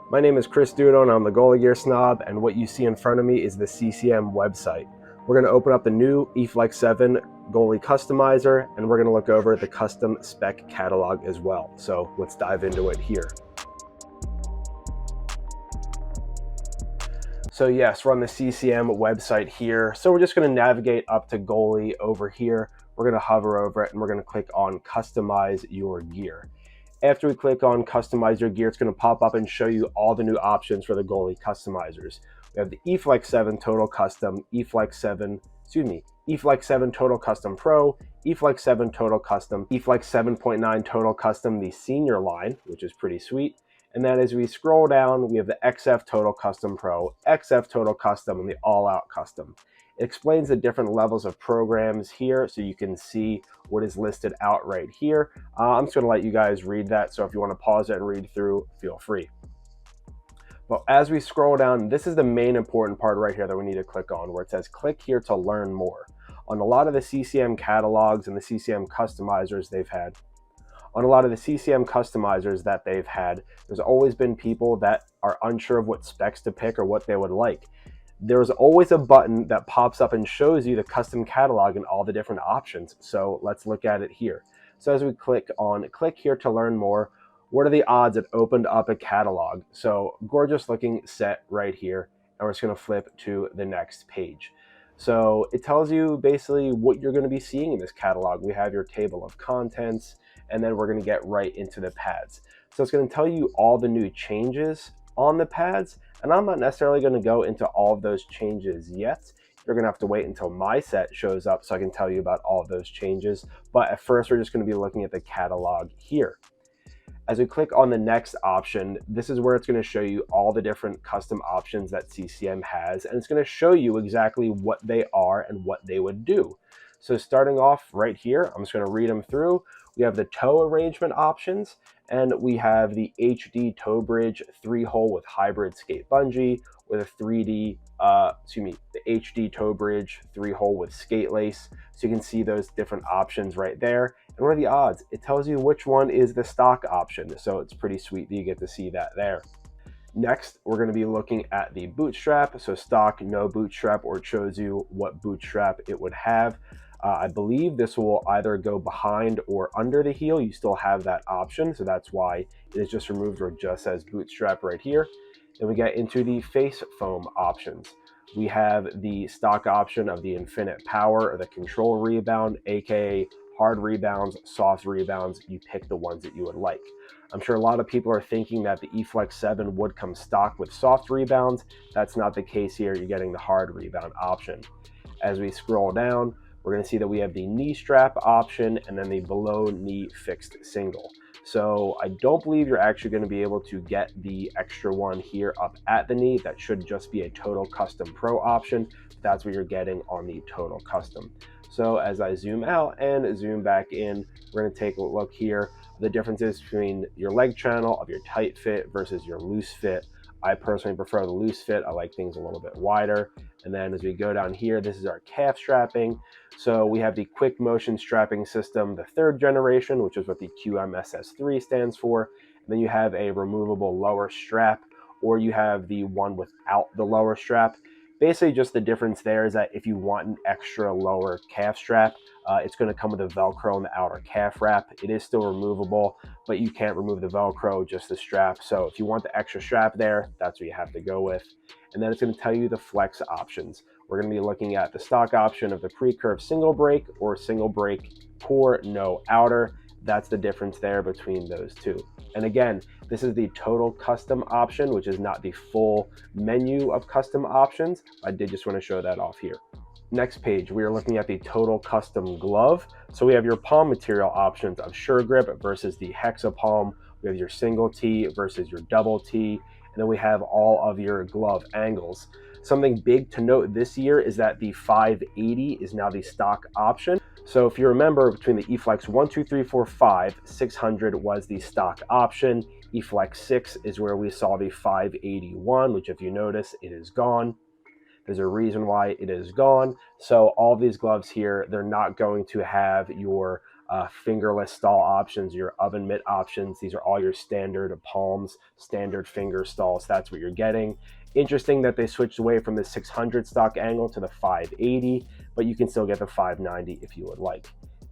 My name is Dudo and I'm the Goalie Gear Snob, and what you see in front of me is the CCM website. We're going to open up the new EF7 Goalie Customizer, and we're going to look over the custom spec catalog as well. So let's dive into it here. So yes, we're on the CCM website here. So we're just going to navigate up to Goalie over here. We're going to hover over it and we're going to click on Customize Your Gear. After we click on Customize Your Gear, it's going to pop up and show you all the new options for the Goalie customizers. We have the EF7 Total Custom, EF7 Total Custom Pro, EF7 Total Custom, EF 7.9 Total Custom, the senior line, which is pretty sweet. And then as we scroll down, we have the XF Total Custom Pro, XF Total Custom, and the All Out Custom. It explains the different levels of programs here so you can see what is listed out right here. I'm just going to let you guys read that, so if you want to pause it and read through, feel free. But as we scroll down, this is the main important part right here that we need to click on, where it says click here to learn more. On a lot of the CCM catalogs and the CCM customizers they've had, there's always been people that are unsure of what specs to pick or what they would like. There's always a button that pops up and shows you the custom catalog and all the different options. So let's look at it here. So as we click here to learn more, what are the odds it opened up a catalog? So gorgeous looking set right here. And we're just going to flip to the next page. So it tells you basically what you're going to be seeing in this catalog. We have your table of contents, and then we're going to get right into the pads. So it's going to tell you all the new changes on the pads, and I'm not necessarily going to go into all of those changes yet. You're going to have to wait until my set shows up so I can tell you about all of those changes. But at first, we're just going to be looking at the catalog here. As we click on the next option, this is where it's going to show you all the different custom options that CCM has, and it's going to show you exactly what they are and what they would do. So starting off right here, I'm just going to read them through. We have the toe arrangement options, and we have the HD toe bridge 3-hole with hybrid skate bungee, with a the HD toe bridge 3-hole with skate lace. So you can see those different options right there. And what are the odds? It tells you which one is the stock option. So it's pretty sweet that you get to see that there. Next, we're going to be looking at the bootstrap. So stock, no bootstrap, or it shows you what bootstrap it would have. I believe this will either go behind or under the heel. You still have that option, so that's why it is just removed or just says bootstrap right here. Then we get into the face foam options. We have the stock option of the infinite power or the control rebound, aka hard rebounds, soft rebounds. You pick the ones that you would like. I'm sure a lot of people are thinking that the EF7 would come stock with soft rebounds. That's not the case here. You're getting the hard rebound option. As we scroll down, we're going to see that we have the knee strap option and then the below knee fixed single. So I don't believe you're actually going to be able to get the extra one here up at the knee. That should just be a Total Custom Pro option. That's what you're getting on the Total Custom. So as I zoom out and zoom back in, we're going to take a look here. The differences between your leg channel of your tight fit versus your loose fit. I personally prefer the loose fit. I like things a little bit wider. And then as we go down here, this is our calf strapping. So we have the quick motion strapping system, the 3rd generation, which is what the QMSS3 stands for. And then you have a removable lower strap, or you have the one without the lower strap. Basically just the difference there is that if you want an extra lower calf strap, it's going to come with a Velcro on the outer calf wrap. It is still removable, but you can't remove the Velcro, just the strap. So if you want the extra strap there, that's what you have to go with. And then it's going to tell you the flex options. We're going to be looking at the stock option of the pre-curve single brake or single brake core, no outer. That's the difference there between those two. And again, this is the total custom option, which is not the full menu of custom options. I did just want to show that off here. Next page, we are looking at the total custom glove. So we have your palm material options of Sure Grip versus the Hexa Palm. We have your single T versus your double T. And then we have all of your glove angles. Something big to note this year is that the 580 is now the stock option. So if you remember, between the eFlex 1, 2, 3, 4, 5, 600 was the stock option. eFlex 6 is where we saw the 581, which if you notice, it is gone. There's a reason why it is gone. So all these gloves here, they're not going to have your fingerless stall options, your oven mitt options. These are all your standard palms, standard finger stalls. That's what you're getting. Interesting that they switched away from the 600 stock angle to the 580, but you can still get the 590 if you would like.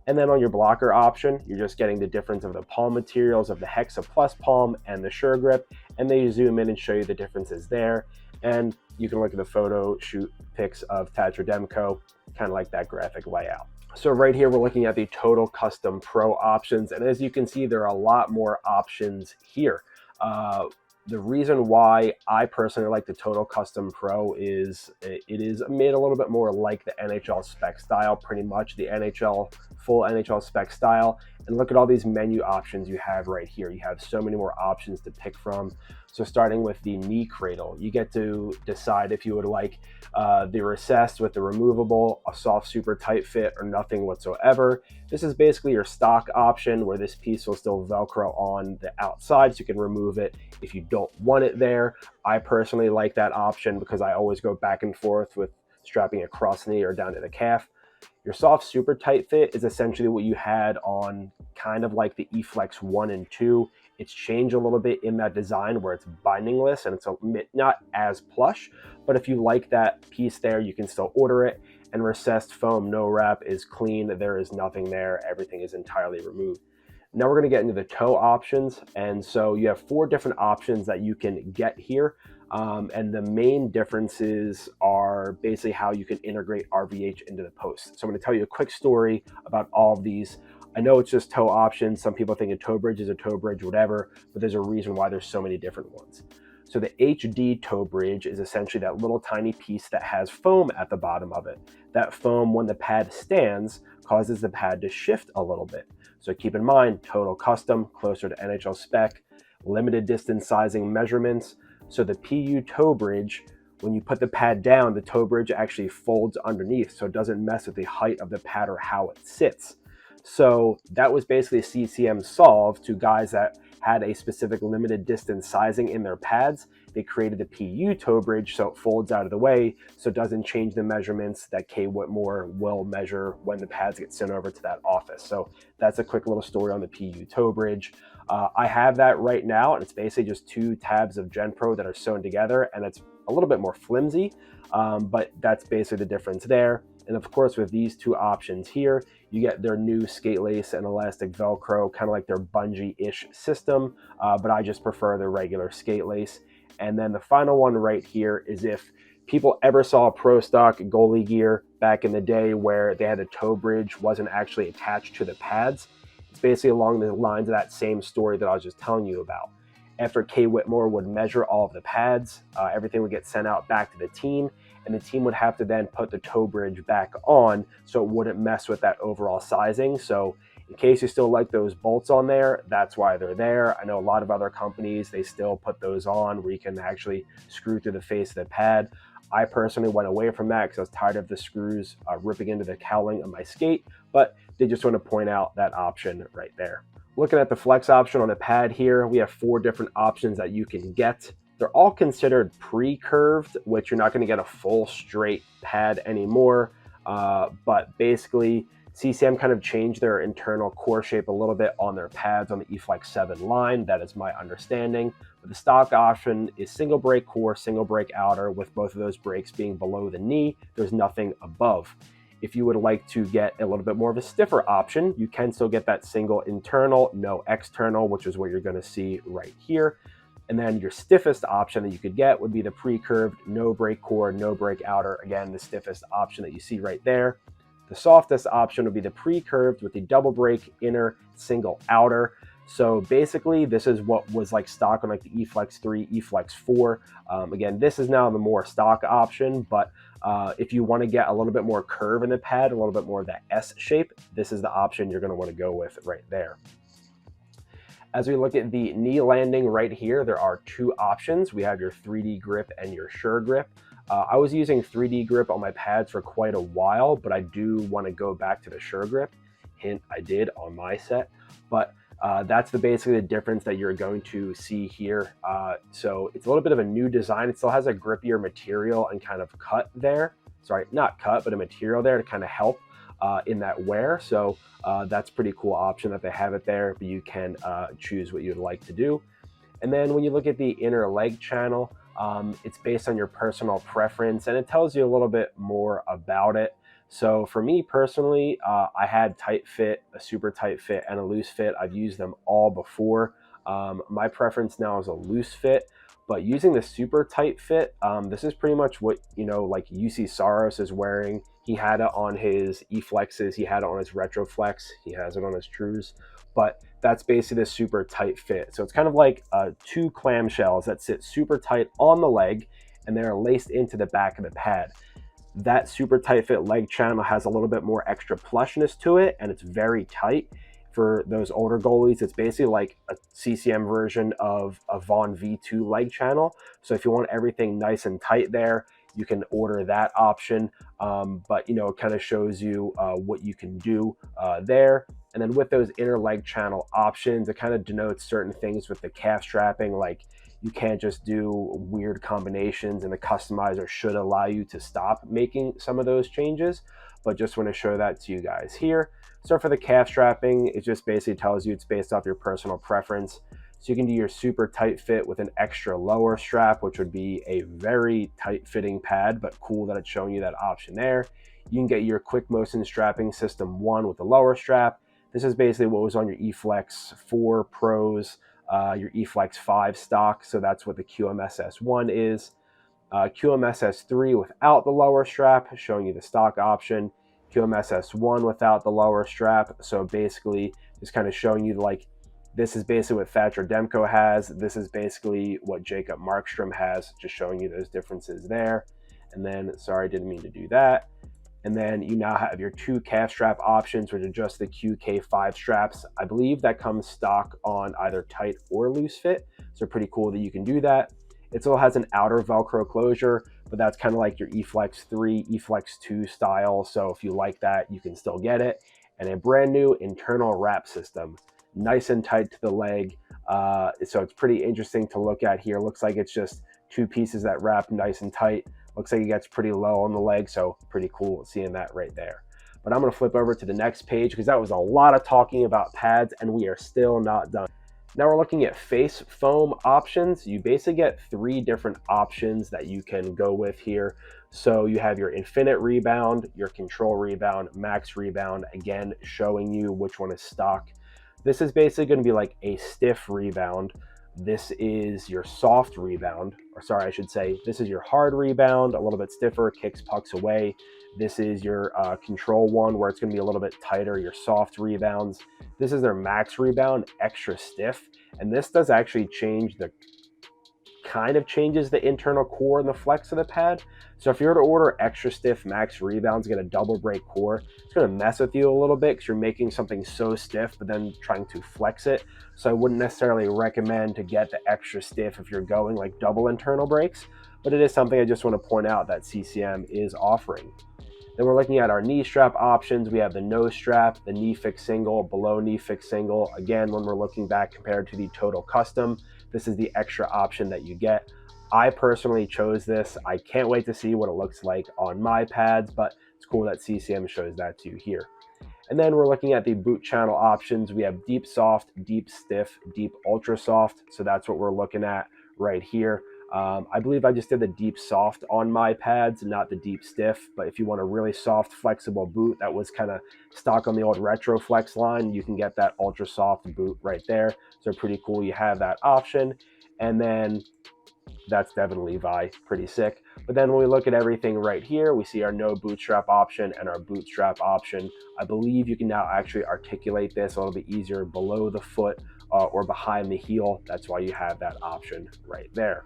And then on your blocker option, you're just getting the difference of the palm materials of the Hexa Plus palm and the Sure Grip, and they zoom in and show you the differences there. And you can look at the photo shoot pics of Tatra Demco, kind of like that graphic layout. So right here, we're looking at the Total Custom Pro options. And as you can see, there are a lot more options here. The reason why I personally like the Total Custom Pro is it is made a little bit more like the NHL spec style, pretty much the full NHL spec style. And look at all these menu options you have right here. You have so many more options to pick from. So starting with the knee cradle, you get to decide if you would like the recessed with the removable, a soft super tight fit, or nothing whatsoever. This is basically your stock option where this piece will still Velcro on the outside so you can remove it if you don't want it there. I personally like that option because I always go back and forth with strapping across the knee or down to the calf. Your soft super tight fit is essentially what you had on kind of like the eFlex 1 and 2. It's changed a little bit in that design where it's bindingless and it's not as plush, but if you like that piece there, you can still order it. And recessed foam no wrap is clean. There is nothing there. Everything is entirely removed. Now we're going to get into the toe options. And so you have 4 different options that you can get here. And the main differences are basically how you can integrate RVH into the post. So I'm going to tell you a quick story about all of these. I know it's just toe options. Some people think a toe bridge is a toe bridge, whatever, but there's a reason why there's so many different ones. So the HD toe bridge is essentially that little tiny piece that has foam at the bottom of it. That foam, when the pad stands, causes the pad to shift a little bit. So keep in mind, total custom, closer to NHL spec, limited distance sizing measurements. So the PU toe bridge, when you put the pad down, the toe bridge actually folds underneath, so it doesn't mess with the height of the pad or how it sits. So that was basically a CCM solve to guys that had a specific limited distance sizing in their pads. They created the PU toe bridge so it folds out of the way, so it doesn't change the measurements that K Whitmore will measure when the pads get sent over to that office. So that's a quick little story on the PU toe bridge. I have that right now, and it's basically just 2 tabs of GenPro that are sewn together, and it's a little bit more flimsy, but that's basically the difference there. And of course, with these 2 options here, you get their new skate lace and elastic Velcro, kind of like their bungee-ish system, but I just prefer the regular skate lace. And then the final one right here is if people ever saw a pro stock goalie gear back in the day where they had a toe bridge wasn't actually attached to the pads, it's basically along the lines of that same story that I was just telling you about. After K Whitmore would measure all of the pads, everything would get sent out back to the team, and the team would have to then put the toe bridge back on so it wouldn't mess with that overall sizing. So in case you still like those bolts on there, that's why they're there. I know a lot of other companies, they still put those on where you can actually screw through the face of the pad. I personally went away from that because I was tired of the screws ripping into the cowling of my skate, but they just want to point out that option right there. Looking at the flex option on the pad here, we have 4 different options that you can get. They're all considered pre-curved, which you're not going to get a full straight pad anymore. But basically, CCM kind of changed their internal core shape a little bit on their pads on the EF7 line. That is my understanding. But the stock option is single break core, single break outer, with both of those breaks being below the knee. There's nothing above. If you would like to get a little bit more of a stiffer option, you can still get that single internal, no external, which is what you're going to see right here. And then your stiffest option that you could get would be the pre-curved, no break core, no break outer. Again, the stiffest option that you see right there. The softest option would be the pre-curved with the double break inner, single outer. So basically, this is what was like stock on like the eFlex 3, eFlex 4. Again, this is now the more stock option, but if you want to get a little bit more curve in the pad, a little bit more of that S shape, this is the option you're going to want to go with right there. As we look at the knee landing right here, there are 2 options. We have your 3D grip and your Sure Grip. I was using 3D grip on my pads for quite a while, but I do want to go back to the Sure Grip. Hint, I did on my set, but that's basically the difference that you're going to see here. So it's a little bit of a new design. It still has a grippier material and kind of cut there. Sorry, not cut, but a material there to kind of help. in that wear. So that's pretty cool option that they have it there, but you can choose what you'd like to do. And then when you look at the inner leg channel, it's based on your personal preference, and it tells you a little bit more about it. So for me personally, I had tight fit, a super tight fit, and a loose fit. I've used them all before. My preference now is a loose fit, but using the super tight fit, this is pretty much what, like UC Saros is wearing. He had it on his E-Flexes, he had it on his Retroflex, he has it on his Trues, but that's basically the super tight fit. So it's kind of like two clamshells that sit super tight on the leg and they're laced into the back of the pad. That super tight fit leg channel has a little bit more extra plushness to it, and it's very tight. For those older goalies, it's basically like a CCM version of a Vaughn V2 leg channel. So if you want everything nice and tight there, you can order that option. But it kind of shows you what you can do there. And then with those inner leg channel options, it kind of denotes certain things with the calf strapping, like you can't just do weird combinations, and the customizer should allow you to stop making some of those changes, but just want to show that to you guys here. So for the calf strapping, it just basically tells you it's based off your personal preference. So you can do your super tight fit with an extra lower strap, which would be a very tight fitting pad, but cool that it's showing you that option there. You can get your quick motion strapping system 1 with the lower strap. This is basically what was on your E-Flex 4 Pros, your E-Flex 5 stock, so that's what the QMSS1 is. QMSS3 without the lower strap, showing you the stock option. QMSS1 without the lower strap, so basically just kind of showing you like this is basically what Thatcher Demko has. This is basically what Jacob Markstrom has, just showing you those differences there. And then, sorry, I didn't mean to do that. And then you now have your 2 calf strap options, which are just the QK5 straps. I believe that comes stock on either tight or loose fit. So pretty cool that you can do that. It still has an outer Velcro closure, but that's kind of like your E-Flex 3, E-Flex 2 style. So if you like that, you can still get it. And a brand new internal wrap system, nice and tight to the leg. So it's pretty interesting to look at here. Looks like it's just 2 pieces that wrap nice and tight. Looks like it gets pretty low on the leg, so pretty cool seeing that right there. But I'm going to flip over to the next page because that was a lot of talking about pads, and we are still not done. Now we're looking at face foam options. You basically get 3 different options that you can go with here. So you have your infinite rebound, your control rebound, max rebound, again showing you which one is stock. This is basically going to be like a stiff rebound. This is your soft rebound, or sorry, I should say, this is your hard rebound, a little bit stiffer, kicks pucks away. This is your control one, where it's going to be a little bit tighter, your soft rebounds. This is their max rebound, extra stiff. And this does actually change changes the internal core and the flex of the pad. So if you were to order extra stiff max rebounds, get a double break core, it's going to mess with you a little bit because you're making something so stiff but then trying to flex it. So I wouldn't necessarily recommend to get the extra stiff if you're going like double internal breaks, but it is something I just want to point out that CCM is offering. Then we're looking at our knee strap options. We have the no strap, the knee fix single, below knee fix single. Again, when we're looking back compared to the total custom, this is the extra option that you get. I personally chose this. I can't wait to see what it looks like on my pads, but it's cool that CCM shows that to you here. And then we're looking at the boot channel options. We have deep soft, deep stiff, deep ultra soft. So that's what we're looking at right here. I believe I just did the deep soft on my pads, not the deep stiff. But if you want a really soft, flexible boot that was kind of stock on the old Retro Flex line, you can get that ultra soft boot right there. So pretty cool. You have that option. And then that's Devin Levi, pretty sick. But then when we look at everything right here, we see our no bootstrap option and our bootstrap option. I believe you can now actually articulate this a little bit easier below the foot or behind the heel. That's why you have that option right there.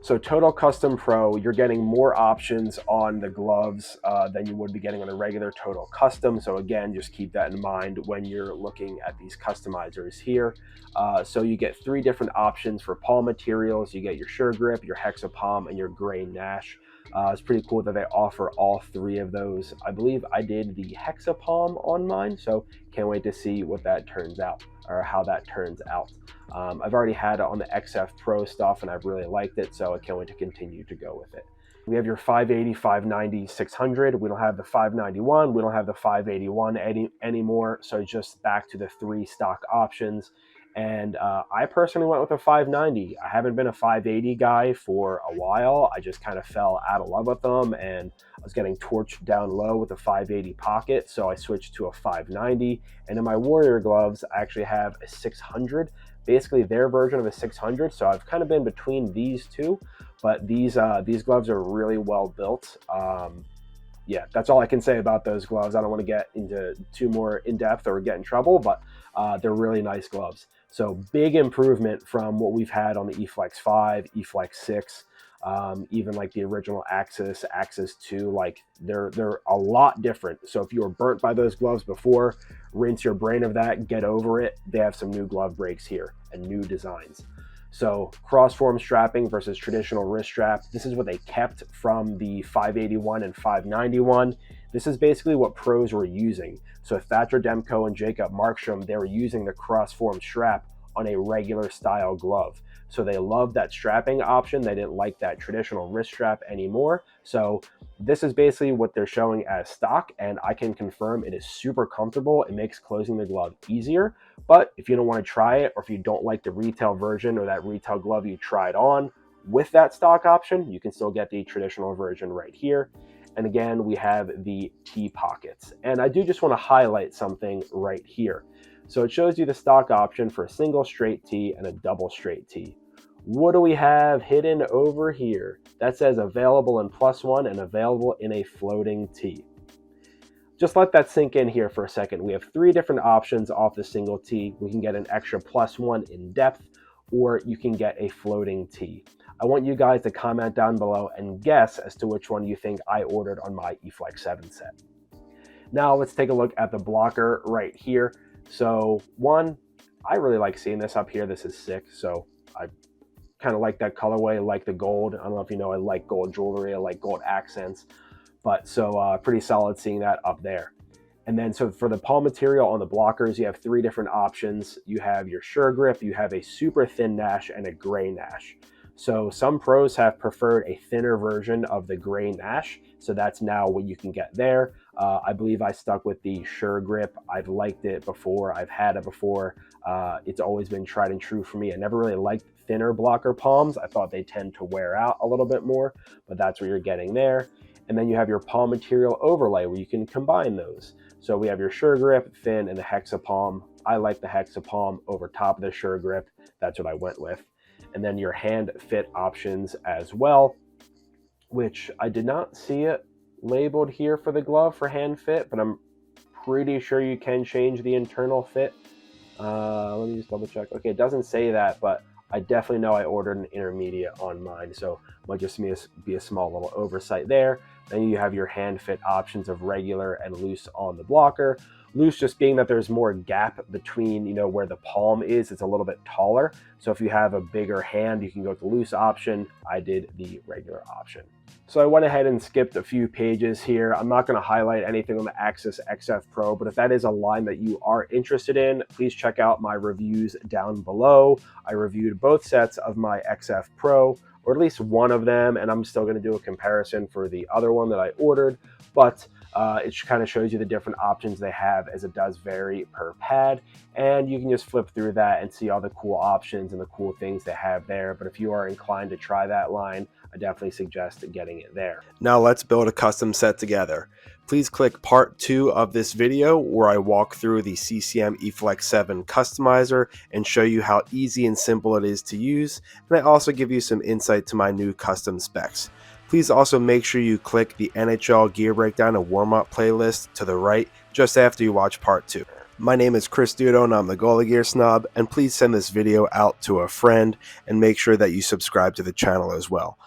So Total Custom Pro, you're getting more options on the gloves than you would be getting on a regular Total Custom. So again, just keep that in mind when you're looking at these customizers here. So you get 3 different options for palm materials. You get your Sure Grip, your Hexapalm, and your Gray Nash. It's pretty cool that they offer all 3 of those. I believe I did the Hexapalm on mine, so can't wait to see what that turns out, or how that turns out. I've already had it on the XF Pro stuff and I've really liked it, so I can't wait to continue to go with it. We have your 580, 590, 600. We don't have the 591. We don't have the 581 anymore. So just back to the 3 stock options. And I personally went with a 590. I haven't been a 580 guy for a while. I just kind of fell out of love with them, and I was getting torched down low with a 580 pocket. So I switched to a 590. And in my Warrior gloves, I actually have a 600, basically their version of a 600. So I've kind of been between these two. But these gloves are really well built. Yeah, that's all I can say about those gloves. I don't want to get into too more in depth or get in trouble, but they're really nice gloves. So big improvement from what we've had on the eFlex 5, eFlex 6, even like the original Axis, Axis 2. Like they're a lot different. So if you were burnt by those gloves before, rinse your brain of that, get over it. They have some new glove breaks here and new designs. So cross-form strapping versus traditional wrist strap. This is what they kept from the 581 and 591. This is basically what pros were using. So Thatcher Demko and Jacob Markstrom, they were using the cross-form strap on a regular style glove. So they loved that strapping option. They didn't like that traditional wrist strap anymore. So this is basically what they're showing as stock, and I can confirm it is super comfortable. It makes closing the glove easier. But if you don't want to try it, or if you don't like the retail version or that retail glove you tried on with that stock option, you can still get the traditional version right here. And again, we have the T pockets. And I do just want to highlight something right here. So it shows you the stock option for a single straight T and a double straight T. What do we have hidden over here? That says available in +1 and available in a floating T. Just let that sink in here for a second. We have 3 different options off the single T. We can get an extra +1 in depth, or you can get a floating T. I want you guys to comment down below and guess as to which one you think I ordered on my eFlex 7 set. Now let's take a look at the blocker right here. So one, I really like seeing this up here. This is sick. So I kind of like that colorway. I like the gold. I don't know if you know, I like gold jewelry. I like gold accents. But so pretty solid seeing that up there. And then so for the palm material on the blockers, you have 3 different options. You have your Sure Grip, you have a super thin Nash, and a gray Nash. So some pros have preferred a thinner version of the gray Nash. So that's now what you can get there. I believe I stuck with the Sure Grip. I've liked it before. I've had it before. It's always been tried and true for me. I never really liked thinner blocker palms. I thought they tend to wear out a little bit more, but that's what you're getting there. And then you have your palm material overlay where you can combine those. So we have your Sure Grip, thin, and the Hexa Palm. I like the Hexa Palm over top of the Sure Grip. That's what I went with. And then your hand fit options as well, which I did not see it labeled here for the glove for hand fit, but I'm pretty sure you can change the internal fit. Let me just double check. Okay, it doesn't say that, but I definitely know I ordered an intermediate on mine, so it might just be a small little oversight there. Then you have your hand fit options of regular and loose on the blocker. Loose just being that there's more gap between, you know, where the palm is. It's a little bit taller. So if you have a bigger hand, you can go with the loose option. I did the regular option. So I went ahead and skipped a few pages here. I'm not going to highlight anything on the Axis XF Pro, but if that is a line that you are interested in, please check out my reviews down below. I reviewed both sets of my XF Pro, or at least one of them, and I'm still going to do a comparison for the other one that I ordered, but it kind of shows you the different options they have, as it does vary per pad, and you can just flip through that and see all the cool options and the cool things they have there. But if you are inclined to try that line, I definitely suggest getting it there. Now let's build a custom set together. Please click part 2 of this video where I walk through the CCM EF7 Customizer and show you how easy and simple it is to use, and I also give you some insight to my new custom specs. Please also make sure you click the NHL Gear Breakdown and Warm-Up playlist to the right just after you watch part 2. My name is Chris Dudo and I'm the Goalie Gear Snob, and please send this video out to a friend and make sure that you subscribe to the channel as well.